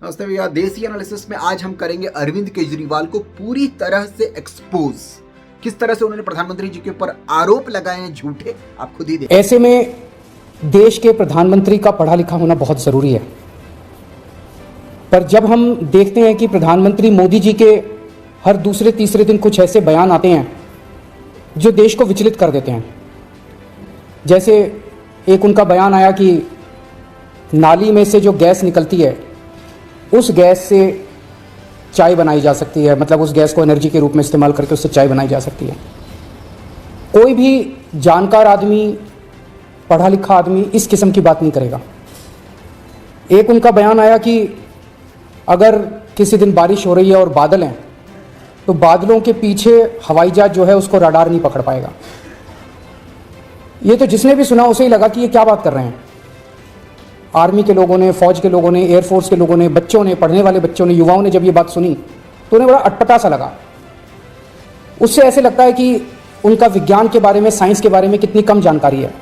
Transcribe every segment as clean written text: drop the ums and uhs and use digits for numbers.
नमस्ते भैया, देसी एनालिसिस में आज हम करेंगे अरविंद केजरीवाल को पूरी तरह से एक्सपोज। किस तरह से उन्होंने प्रधानमंत्री जी के ऊपर आरोप लगाए हैं झूठे, आप खुद ही देखिए। ऐसे में देश के प्रधानमंत्री का पढ़ा लिखा होना बहुत ज़रूरी है। पर जब हम देखते हैं कि प्रधानमंत्री मोदी जी के हर दूसरे तीसरे दिन कुछ ऐसे बयान आते हैं जो देश को विचलित कर देते हैं, जैसे एक उनका बयान आया कि नाली में से जो गैस निकलती है उस गैस से चाय बनाई जा सकती है, मतलब उस गैस को एनर्जी के रूप में इस्तेमाल करके उससे चाय बनाई जा सकती है। कोई भी जानकार आदमी, पढ़ा लिखा आदमी इस किस्म की बात नहीं करेगा। एक उनका बयान आया कि अगर किसी दिन बारिश हो रही है और बादल हैं तो बादलों के पीछे हवाई जहाज जो है उसको रडार नहीं पकड़ पाएगा। ये तो जिसने भी सुना उसे ही लगा कि ये क्या बात कर रहे हैं। आर्मी के लोगों ने, फौज के लोगों ने, एयरफोर्स के लोगों ने, बच्चों ने, पढ़ने वाले बच्चों ने, युवाओं ने जब ये बात सुनी तो उन्हें बड़ा अटपटा सा लगा। उससे ऐसे लगता है कि उनका विज्ञान के बारे में, साइंस के बारे में कितनी कम जानकारी है।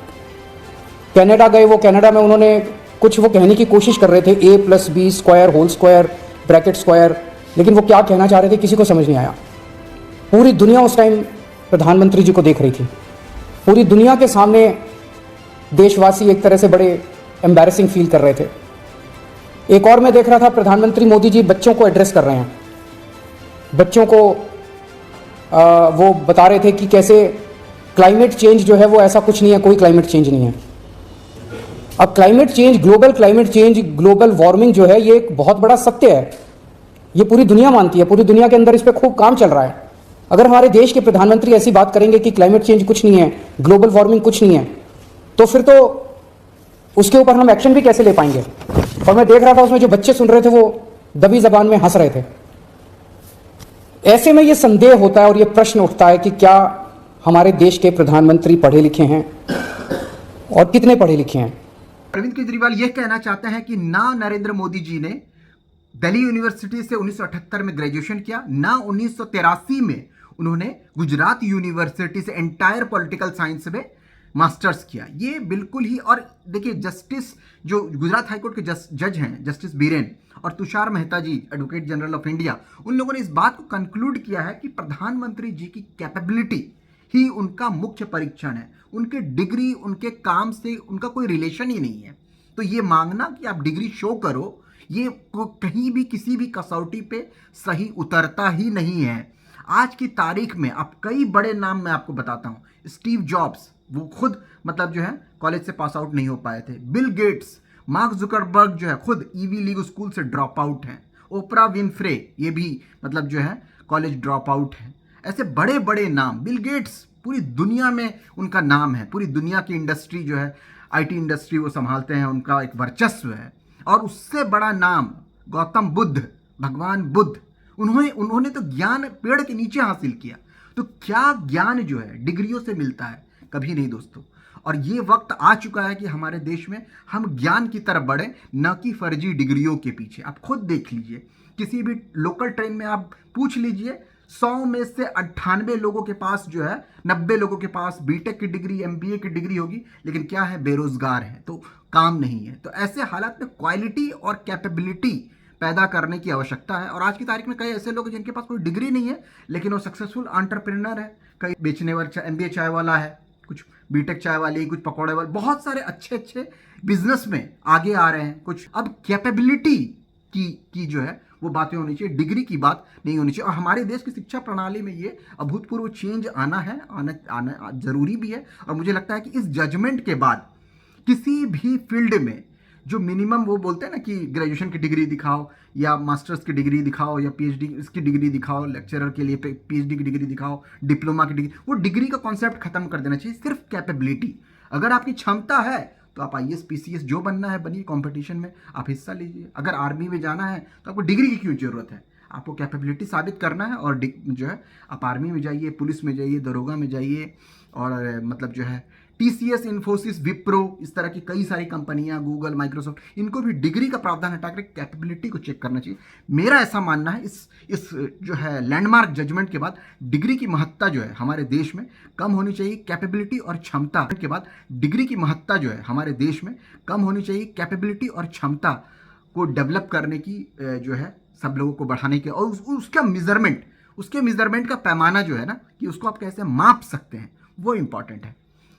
कनाडा गए, वो कनाडा में उन्होंने कुछ वो कहने की कोशिश कर रहे थे, a+b² whole square bracket square, लेकिन वो क्या कहना चाह रहे थे किसी को समझ नहीं आया। पूरी दुनिया उस टाइम प्रधानमंत्री जी को देख रही थी। पूरी दुनिया के सामने देशवासी एक तरह से बड़े एम्बैरेसिंग फील कर रहे थे। एक और मैं देख रहा था, प्रधानमंत्री मोदी जी बच्चों को एड्रेस कर रहे हैं। बच्चों को वो बता रहे थे कि कैसे क्लाइमेट चेंज जो है वो ऐसा कुछ नहीं है, कोई क्लाइमेट चेंज नहीं है। अब climate change, global climate change, global warming जो है ये एक बहुत बड़ा सत्य है। ये पूरी दुनिया मानती है, पूरी दुनिया के अंदर इस पर खूब काम चल रहा है। अगर हमारे देश के प्रधानमंत्री ऐसी बात करेंगे कि क्लाइमेट चेंज कुछ नहीं है, ग्लोबल वार्मिंग कुछ नहीं है, तो फिर तो उसके ऊपर हम एक्शन भी कैसे ले पाएंगे। और मैं देख रहा था उसमें जो बच्चे सुन रहे थे वो दबी जबान में हंस रहे थे। ऐसे में ये संदेह होता है और ये प्रश्न उठता है कि क्या हमारे देश के प्रधानमंत्री पढ़े लिखे हैं और कितने पढ़े लिखे हैं। अरविंद केजरीवाल यह कहना चाहते हैं कि ना नरेंद्र मोदी जी ने दिल्ली यूनिवर्सिटी से 1978 में ग्रेजुएशन किया, ना 1983 में उन्होंने गुजरात यूनिवर्सिटी से एंटायर पॉलिटिकल साइंस में मास्टर्स किया। ये बिल्कुल ही, और देखिए जस्टिस जो गुजरात हाईकोर्ट के जज हैं, जस्टिस बीरेन और तुषार मेहता जी, एडवोकेट जनरल ऑफ इंडिया, उन लोगों ने इस बात को कंक्लूड किया है कि प्रधानमंत्री जी की कैपेबिलिटी ही उनका मुख्य परीक्षण है। उनके डिग्री, उनके काम से उनका कोई रिलेशन ही नहीं है। तो ये मांगना कि आप डिग्री शो करो, ये कहीं भी किसी भी कसौटी पे सही उतरता ही नहीं है। आज की तारीख में आप कई बड़े नाम मैं आपको बताता हूँ। स्टीव जॉब्स, वो खुद मतलब जो है कॉलेज से पास आउट नहीं हो पाए थे। बिल गेट्स, मार्क जुकरबर्ग जो है खुद ईवी लीग स्कूल से ड्रॉप आउट हैं। ओपरा विनफ्रे, ये भी मतलब जो है कॉलेज ड्रॉप आउट है। ऐसे बड़े बड़े नाम, बिल गेट्स पूरी दुनिया में उनका नाम है, पूरी दुनिया की इंडस्ट्री जो है, आईटी इंडस्ट्री वो संभालते हैं, उनका एक वर्चस्व है। और उससे बड़ा नाम गौतम बुद्ध, भगवान बुद्ध, उन्होंने तो ज्ञान पेड़ के नीचे हासिल किया। तो क्या ज्ञान जो है डिग्रियों से मिलता है? कभी नहीं दोस्तों। और ये वक्त आ चुका है कि हमारे देश में हम ज्ञान की तरफ बढ़े, न कि फर्जी डिग्रियों के पीछे। आप खुद देख लीजिए, किसी भी लोकल ट्रेन में आप पूछ लीजिए, 100 में से 98 लोगों के पास जो है, 90 लोगों के पास बीटेक की डिग्री, एमबीए की डिग्री होगी, लेकिन क्या है, बेरोजगार है, तो काम नहीं है। तो ऐसे हालात में क्वालिटी और कैपेबिलिटी पैदा करने की आवश्यकता है। और आज की तारीख में कई ऐसे लोग हैं जिनके पास कोई डिग्री नहीं है, लेकिन वो सक्सेसफुल एंटरप्रेन्योर है। कई बेचने वाला एमबीए चाय वाला है, कुछ बीटेक चाय वाली, कुछ पकौड़े वाले, बहुत सारे अच्छे अच्छे बिजनेस में आगे आ रहे हैं कुछ। अब कैपेबिलिटी की जो है वो बातें होनी चाहिए, डिग्री की बात नहीं होनी चाहिए। और हमारे देश की शिक्षा प्रणाली में ये अभूतपूर्व चेंज आना जरूरी भी है। और मुझे लगता है कि इस जजमेंट के बाद किसी भी फील्ड में जो मिनिमम वो बोलते हैं ना कि ग्रेजुएशन की डिग्री दिखाओ, या मास्टर्स की डिग्री दिखाओ, या पीएचडी इसकी डिग्री दिखाओ, लेक्चरर के लिए पीएचडी की डिग्री दिखाओ, डिप्लोमा की डिग्री, वो डिग्री का कॉन्सेप्ट खत्म कर देना चाहिए। सिर्फ कैपेबिलिटी, अगर आपकी क्षमता है तो आप आईएएस पीसीएस जो बनना है बनिए, कंपटीशन में आप हिस्सा लीजिए। अगर आर्मी में जाना है तो आपको डिग्री की क्यों जरूरत है? आपको कैपेबिलिटी साबित करना है और जो है आप आर्मी में जाइए, पुलिस में जाइए, दरोगा में जाइए, और मतलब जो है टीसीएस, इन्फोसिस, विप्रो, इस तरह की कई सारी कंपनियां, गूगल, माइक्रोसॉफ्ट, इनको भी डिग्री का प्रावधान हटाकर कैपेबिलिटी को चेक करना चाहिए। मेरा ऐसा मानना है, इस जो है लैंडमार्क जजमेंट के बाद डिग्री की महत्ता जो है हमारे देश में कम होनी चाहिए। कैपेबिलिटी और क्षमता के बाद डिग्री की महत्ता जो है हमारे देश में कम होनी चाहिए। कैपेबिलिटी और क्षमता को डेवलप करने की जो है सब लोगों को बढ़ाने की, और उसके मेजरमेंट का पैमाना जो है ना कि उसको आप कैसे माप सकते हैं, वो इंपॉर्टेंट है।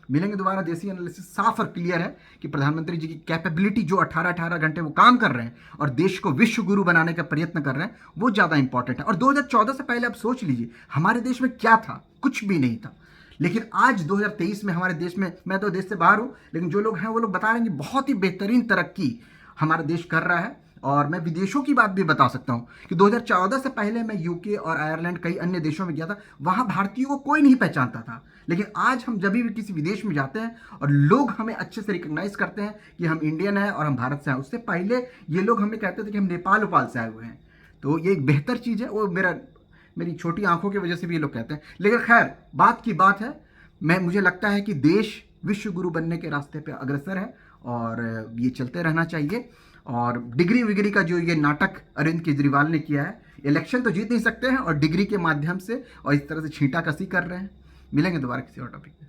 मिलेंगे दोबारा। देसी एनालिसिस साफ और क्लियर है कि प्रधानमंत्री जी की कैपेबिलिटी जो 18-18 घंटे वो काम कर रहे हैं और देश को विश्व गुरु बनाने का प्रयत्न कर रहे हैं, वो ज़्यादा इंपॉर्टेंट है। और 2014 से पहले आप सोच लीजिए हमारे देश में क्या था, कुछ भी नहीं था। लेकिन आज 2023 में हमारे देश में, मैं तो देश से बाहर हूँ, लेकिन जो लोग हैं वो लोग बता रहे हैं कि बहुत ही बेहतरीन तरक्की हमारा देश कर रहा है। और मैं विदेशों की बात भी बता सकता हूँ कि 2014 से पहले मैं यूके और आयरलैंड कई अन्य देशों में गया था, वहाँ भारतीयों को कोई नहीं पहचानता था। लेकिन आज हम जब भी किसी विदेश में जाते हैं और लोग हमें अच्छे से रिकग्नाइज करते हैं कि हम इंडियन हैं और हम भारत से हैं। उससे पहले ये लोग हमें कहते थे कि हम नेपाल उपाल से आए हुए हैं। तो ये एक बेहतर चीज़ है। वो मेरी छोटी आंखों की वजह से भी ये लोग कहते हैं। लेकिन खैर, बात की बात है। मुझे लगता है कि देश विश्व गुरु बनने के रास्ते पे अग्रसर है और ये चलते रहना चाहिए। और डिग्री विग्री का जो ये नाटक अरविंद केजरीवाल ने किया है, इलेक्शन तो जीत नहीं सकते हैं और डिग्री के माध्यम से और इस तरह से छींटाकसी कर रहे हैं। मिलेंगे दोबारा किसी और टॉपिक पे।